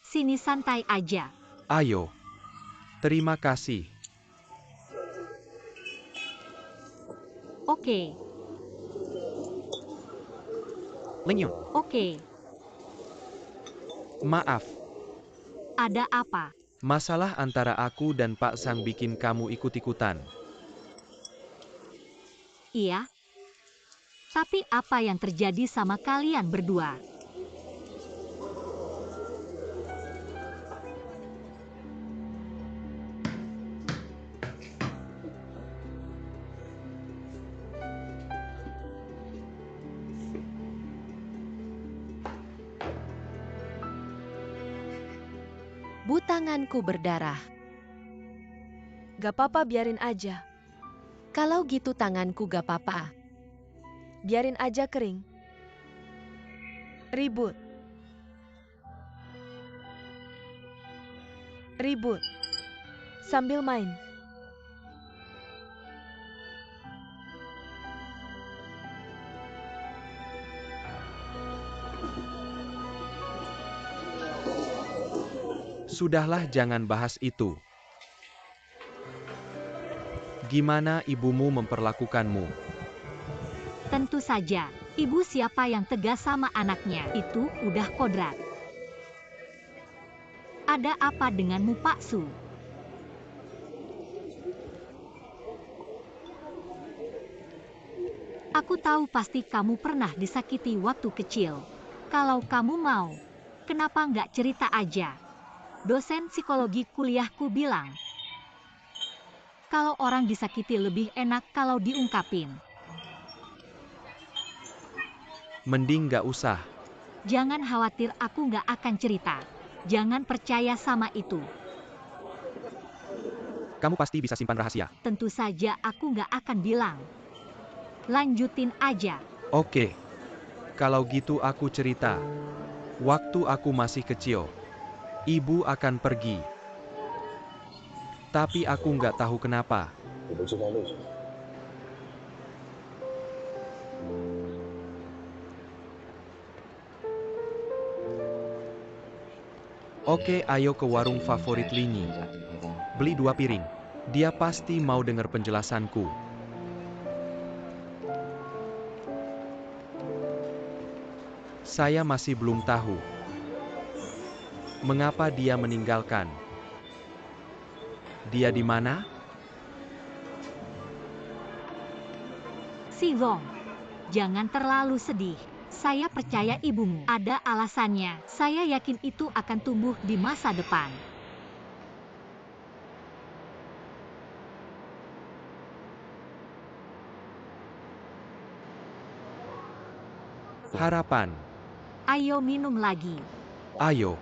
Sini santai aja. Ayo. Terima kasih. Oke. Lingyun, Oke. maaf. Ada apa? Masalah antara aku dan Pak Sang bikin kamu ikut-ikutan. Iya. Tapi apa yang terjadi sama kalian berdua? Tanganku berdarah. Gak apa-apa, biarin aja. Kalau gitu tanganku gak apa-apa. Biarin aja kering. Ribut. Sambil main. Sudahlah, jangan bahas itu. Gimana ibumu memperlakukanmu? Tentu saja. Ibu siapa yang tegas sama anaknya? Itu udah kodrat. Ada apa denganmu, Pak Su? Aku tahu pasti kamu pernah disakiti waktu kecil. Kalau kamu mau, kenapa nggak cerita aja? Dosen psikologi kuliahku bilang, kalau orang disakiti lebih enak kalau diungkapin. Mending gak usah. Jangan khawatir, aku nggak akan cerita. Jangan percaya sama itu. Kamu pasti bisa simpan rahasia. Tentu saja aku nggak akan bilang. Lanjutin aja. Oke. Kalau gitu aku cerita. Waktu aku masih kecil, ibu akan pergi. Tapi aku nggak tahu kenapa. Oke, ayo ke warung favorit Linyi. Beli 2 piring. Dia pasti mau dengar penjelasanku. Saya masih belum tahu mengapa dia meninggalkan. Dia di mana? Si Wong, jangan terlalu sedih. Saya percaya ibumu ada alasannya. Saya yakin itu akan tumbuh di masa depan. Harapan. Ayo minum lagi. Ayo.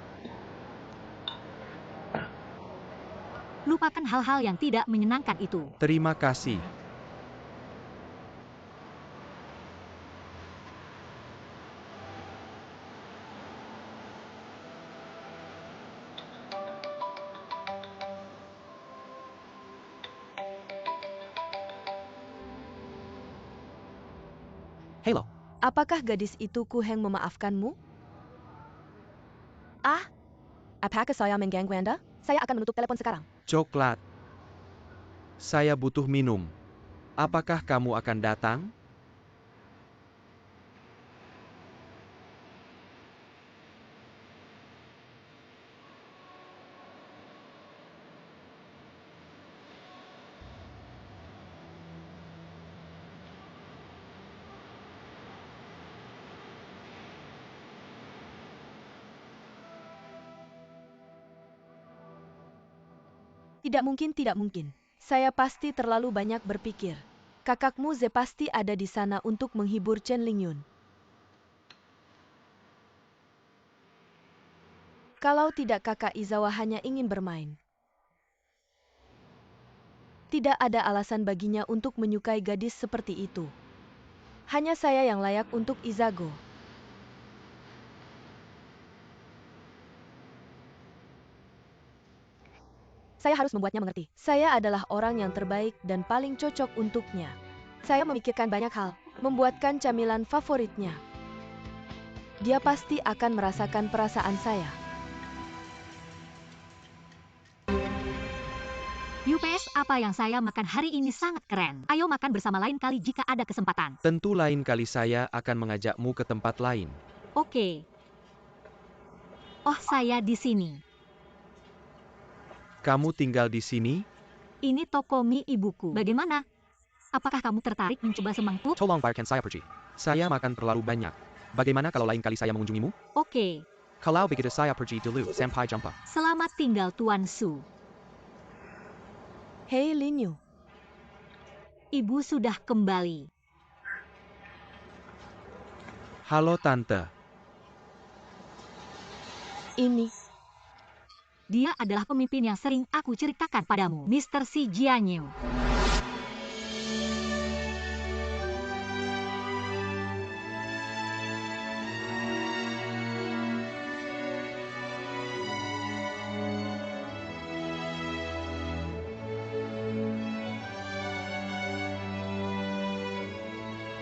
Lupakan hal-hal yang tidak menyenangkan itu. Terima kasih. Halo. Apakah gadis itu Ku Heng memaafkanmu? Apakah saya mengganggu Anda? Saya akan menutup telepon sekarang. Coklat. Saya butuh minum. Apakah kamu akan datang? Tidak mungkin. Saya pasti terlalu banyak berpikir. Kakakmu Ze pasti ada di sana untuk menghibur Chen Lingyun. Kalau tidak, Kakak Izawa hanya ingin bermain. Tidak ada alasan baginya untuk menyukai gadis seperti itu. Hanya saya yang layak untuk Izago. Saya harus membuatnya mengerti. Saya adalah orang yang terbaik dan paling cocok untuknya. Saya memikirkan banyak hal, membuatkan camilan favoritnya. Dia pasti akan merasakan perasaan saya. UPS, apa yang saya makan hari ini sangat keren. Ayo makan bersama lain kali jika ada kesempatan. Tentu lain kali saya akan mengajakmu ke tempat lain. Oke. Oh, saya di sini. Kamu tinggal di sini? Ini toko mie ibuku. Bagaimana? Apakah kamu tertarik mencoba semangkuk? Tolong biarkan saya pergi. Saya makan terlalu banyak. Bagaimana kalau lain kali saya mengunjungimu? Oke. Kalau begitu saya pergi dulu. Sampai jumpa. Selamat tinggal Tuan Su. Hei Lin Yu, Ibu sudah kembali. Halo Tante. ini Dia adalah pemimpin yang sering aku ceritakan padamu, Mr. Si Jianyu.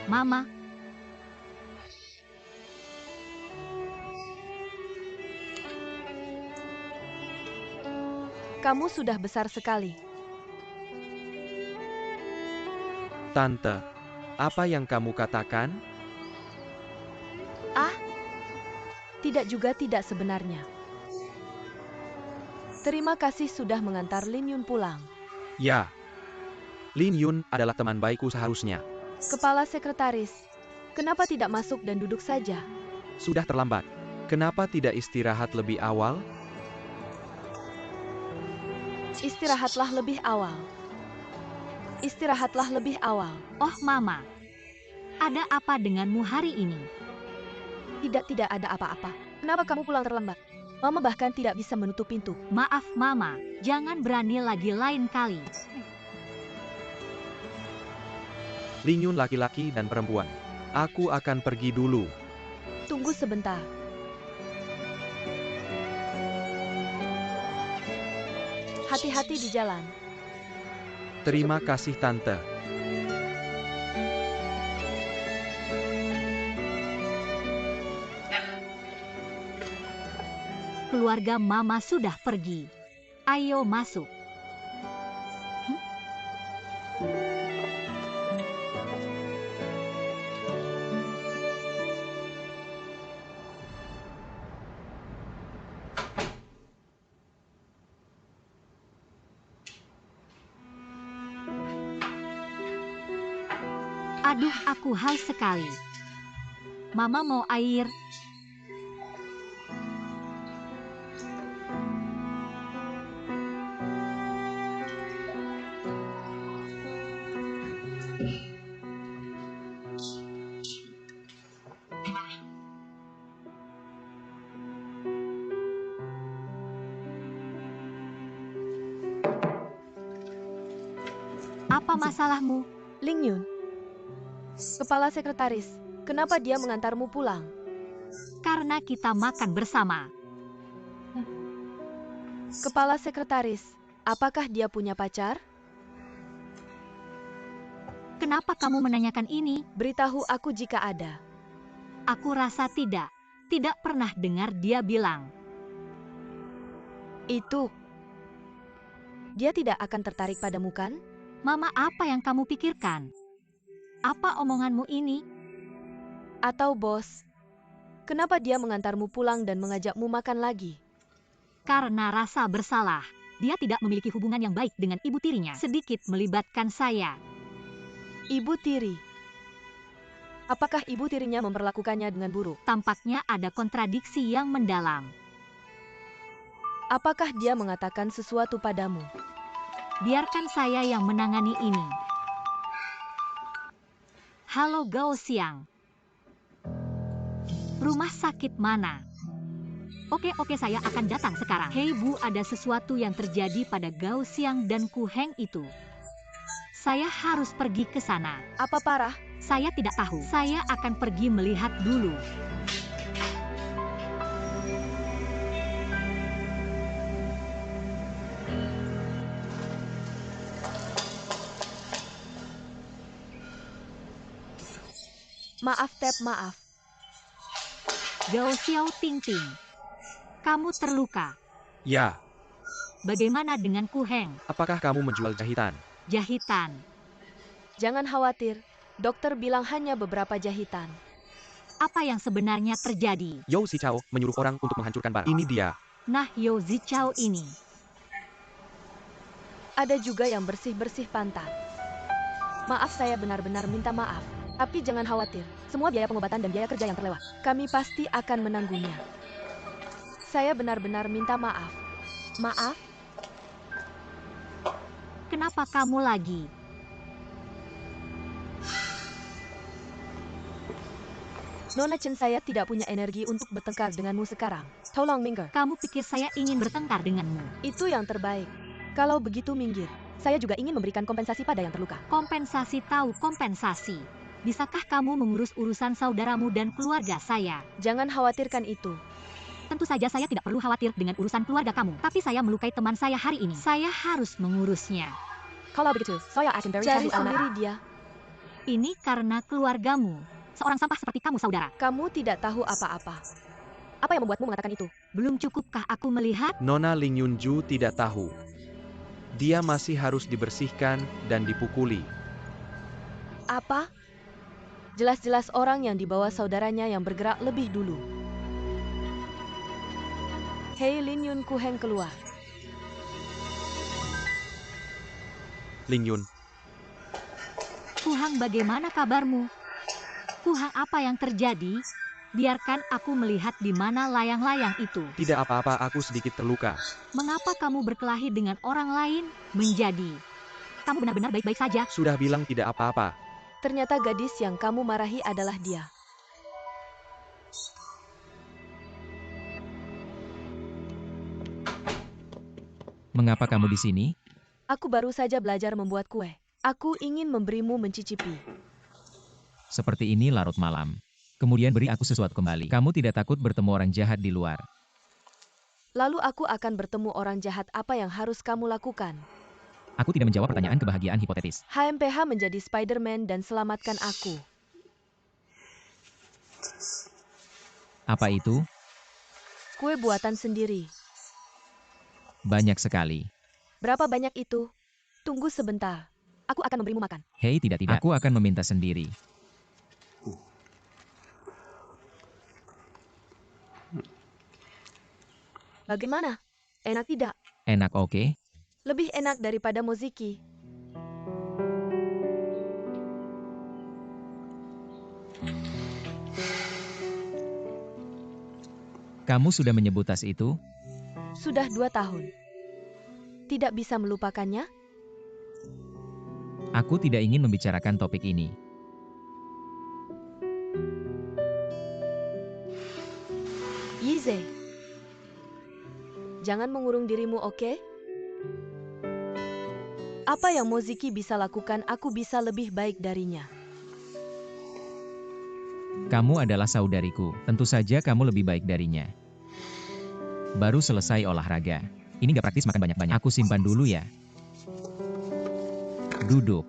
Mama, kamu sudah besar sekali. Tante, apa yang kamu katakan? Tidak juga tidak sebenarnya. Terima kasih sudah mengantar Lin Yun pulang. Ya. Lin Yun adalah teman baikku seharusnya. Kepala sekretaris, kenapa tidak masuk dan duduk saja? Sudah terlambat. Kenapa tidak istirahat lebih awal? Istirahatlah lebih awal. Istirahatlah lebih awal. oh Mama. Ada apa denganmu hari ini? Tidak ada apa-apa. Kenapa kamu pulang terlambat? Mama bahkan tidak bisa menutup pintu. Maaf Mama, jangan berani lagi lain kali. Lin Yun laki-laki dan perempuan. Aku akan pergi dulu. Tunggu sebentar. Hati-hati di jalan. Terima kasih Tante. Keluarga Mama sudah pergi. Ayo masuk. Aduh, aku haus sekali. Mama mau air. Apa masalahmu? Ling Yun, kepala sekretaris, kenapa dia mengantarmu pulang? Karena kita makan bersama. Kepala sekretaris, apakah dia punya pacar? Kenapa kamu menanyakan ini? Beritahu aku jika ada. Aku rasa tidak. Tidak pernah dengar dia bilang. Itu. Dia tidak akan tertarik padamu kan? Mama, apa yang kamu pikirkan? Apa omonganmu ini? Atau bos? Kenapa dia mengantarmu pulang dan mengajakmu makan lagi? Karena rasa bersalah. Dia tidak memiliki hubungan yang baik dengan ibu tirinya. Sedikit melibatkan saya. Ibu tiri. Apakah ibu tirinya memperlakukannya dengan buruk? Tampaknya ada kontradiksi yang mendalam. Apakah dia mengatakan sesuatu padamu? Biarkan saya yang menangani ini. Halo Gao Xiang. Rumah sakit mana? Oke, saya akan datang sekarang. Hei Bu, ada sesuatu yang terjadi pada Gao Xiang dan Ku Heng itu. Saya harus pergi ke sana. Apa parah? Saya tidak tahu. Saya akan pergi melihat dulu. Maaf, Tep, maaf. Gao Xiao Tingting, kamu terluka. Ya, Bagaimana dengan Ku Heng? apakah kamu menjual jahitan? Jahitan. Jangan khawatir. Dokter bilang hanya beberapa jahitan. Apa yang sebenarnya terjadi? Yao Zichao menyuruh orang untuk menghancurkan bar. Ini dia. Nah, Yao Zichao ini. Ada juga yang bersih-bersih pantat. Maaf, saya benar-benar minta maaf. Tapi jangan khawatir, semua biaya pengobatan dan biaya kerja yang terlewat, kami pasti akan menanggungnya. Saya benar-benar minta maaf. Maaf? Kenapa kamu lagi? Nona Chen, saya tidak punya energi untuk bertengkar denganmu sekarang. Tolong minggir. Kamu pikir saya ingin bertengkar denganmu? Itu yang terbaik. Kalau begitu minggir. Saya juga ingin memberikan kompensasi pada yang terluka. Kompensasi tahu kompensasi. Bisakah kamu mengurus urusan saudaramu dan keluarga saya? Jangan khawatirkan itu. Tentu saja saya tidak perlu khawatir dengan urusan keluarga kamu. Tapi saya melukai teman saya hari ini. Saya harus mengurusnya. Kalau begitu, saya akan cari sendiri dia. Ini karena keluargamu. Seorang sampah seperti kamu, saudara. Kamu tidak tahu apa-apa. Apa yang membuatmu mengatakan itu? Belum cukupkah aku melihat? Nona Ling Yunju tidak tahu. Dia masih harus dibersihkan dan dipukuli. Apa? Jelas-jelas orang yang dibawa saudaranya yang bergerak lebih dulu. Hei, Lin Yun, Ku Heng keluar. Ling Yun, Ku Hang, bagaimana kabarmu? Ku Hang, apa yang terjadi? Biarkan aku melihat di mana layang-layang itu. tidak apa-apa, aku sedikit terluka. Mengapa kamu berkelahi dengan orang lain? Menjadi. Kamu benar-benar baik-baik saja. Sudah bilang tidak apa-apa. Ternyata gadis yang kamu marahi adalah dia. Mengapa kamu di sini? Aku baru saja belajar membuat kue. Aku ingin memberimu mencicipi. Seperti ini larut malam. Kemudian beri aku sesuatu kembali. Kamu tidak takut bertemu orang jahat di luar? Lalu aku akan bertemu orang jahat. Apa yang harus kamu lakukan? Aku tidak menjawab pertanyaan kebahagiaan hipotetis. HMPH menjadi Spider-Man dan selamatkan aku. Apa itu? Kue buatan sendiri. Banyak sekali. Berapa banyak itu? Tunggu sebentar. Aku akan memberimu makan. Hei, tidak. Aku akan meminta sendiri. Bagaimana? Enak tidak? Enak, oke? Lebih enak daripada moziki. Kamu sudah menyebut tas itu? Sudah 2 tahun. Tidak bisa melupakannya? Aku tidak ingin membicarakan topik ini. Yize. Jangan mengurung dirimu, oke? Apa yang Moziki bisa lakukan, aku bisa lebih baik darinya. Kamu adalah saudariku, tentu saja kamu lebih baik darinya. Baru selesai olahraga. Ini gak praktis makan banyak-banyak. Aku simpan dulu ya. Duduk.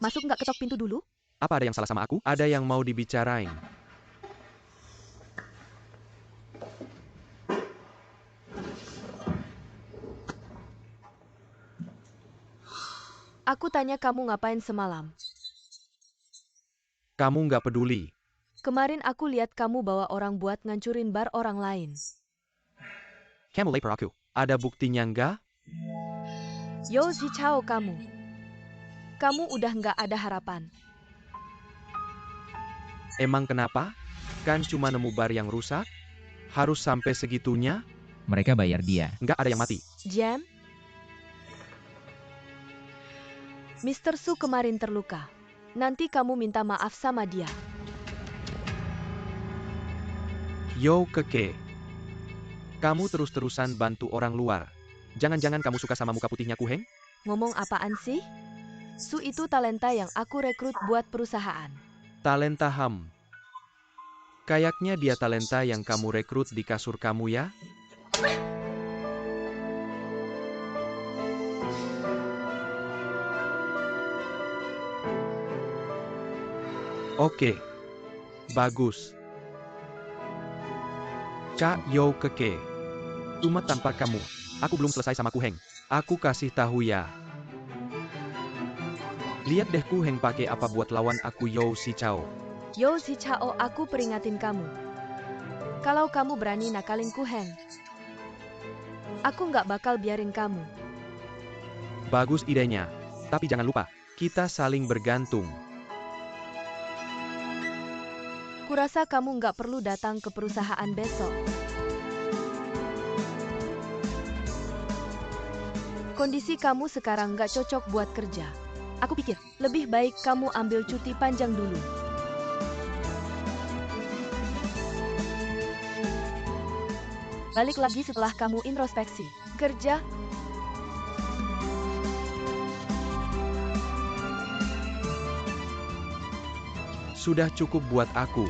Masuk nggak ketok pintu dulu? Apa ada yang salah sama aku? Ada yang mau dibicarain. Aku tanya kamu ngapain semalam. Kamu nggak peduli. Kemarin aku lihat kamu bawa orang buat ngancurin bar orang lain. Kamu lapor aku. Ada buktinya nggak? Yo Zichao kamu. Kamu udah nggak ada harapan. Emang kenapa? Kan cuma nemu bar yang rusak? Harus sampai segitunya? Mereka bayar dia. Nggak ada yang mati. Jam? Mr. Su kemarin terluka. Nanti kamu minta maaf sama dia. Yo Keke. Kamu terus-terusan bantu orang luar. Jangan-jangan kamu suka sama muka putihnya Ku Heng? Ngomong apaan sih? Su itu talenta yang aku rekrut buat perusahaan. Talenta Ham. Kayaknya dia talenta yang kamu rekrut di kasur kamu ya? Oke. Bagus. Cak Yo Keke. Cuma tanpa kamu. Aku belum selesai sama Ku Heng. Aku kasih tahu ya. Lihat deh Ku Heng pakai apa buat lawan aku Yo Si Chao. Yo Si Chao, aku peringatin kamu. Kalau kamu berani nakalin Ku Heng, aku nggak bakal biarin kamu. Bagus idenya. Tapi jangan lupa, kita saling bergantung. Kurasa kamu nggak perlu datang ke perusahaan besok. Kondisi kamu sekarang nggak cocok buat kerja. Aku pikir, lebih baik kamu ambil cuti panjang dulu. Balik lagi setelah kamu introspeksi. Kerja. Sudah cukup buat aku.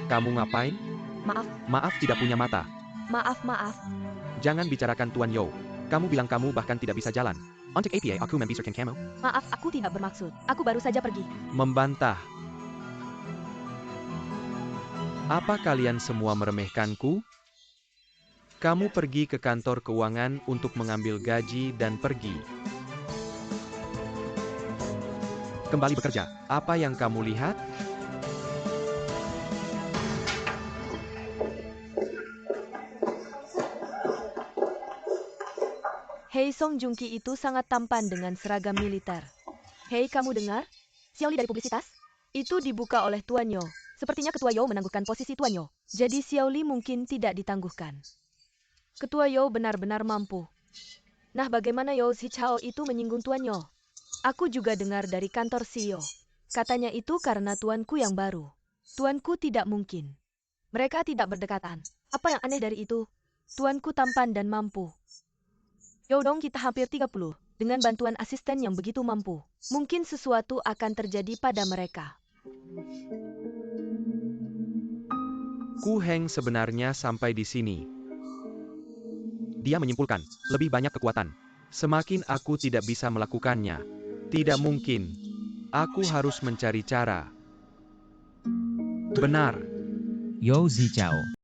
Kamu ngapain? Maaf, Maaf tidak punya mata. maaf. Jangan bicarakan Tuan Yo. Kamu bilang kamu bahkan tidak bisa jalan. Untuk APA aku membisarkan kamu. Maaf, aku tidak bermaksud. Aku baru saja pergi. Membantah. Apa kalian semua meremehkanku? Kamu pergi ke kantor keuangan untuk mengambil gaji dan pergi. Kembali bekerja. Apa yang kamu lihat? Hei, Song Joong-ki itu sangat tampan dengan seragam militer. Hei, kamu dengar? Xiaoli dari publisitas? Itu dibuka oleh Tuan Yo. Sepertinya Ketua Yo menangguhkan posisi Tuan Yo. Jadi Xiaoli mungkin tidak ditangguhkan. Ketua Yo benar-benar mampu. Nah, bagaimana Yo Si Chao itu menyinggung Tuan Yo? Aku juga dengar dari kantor CEO. Katanya itu karena tuanku yang baru. Tuanku tidak mungkin. Mereka tidak berdekatan. Apa yang aneh dari itu? Tuanku tampan dan mampu. Yodong kita hampir 30. Dengan bantuan asisten yang begitu mampu, mungkin sesuatu akan terjadi pada mereka. Ku Heng sebenarnya sampai di sini. Dia menyimpulkan, lebih banyak kekuatan. Semakin aku tidak bisa melakukannya. Tidak mungkin. Aku harus mencari cara. Benar. Yo Zi Chao.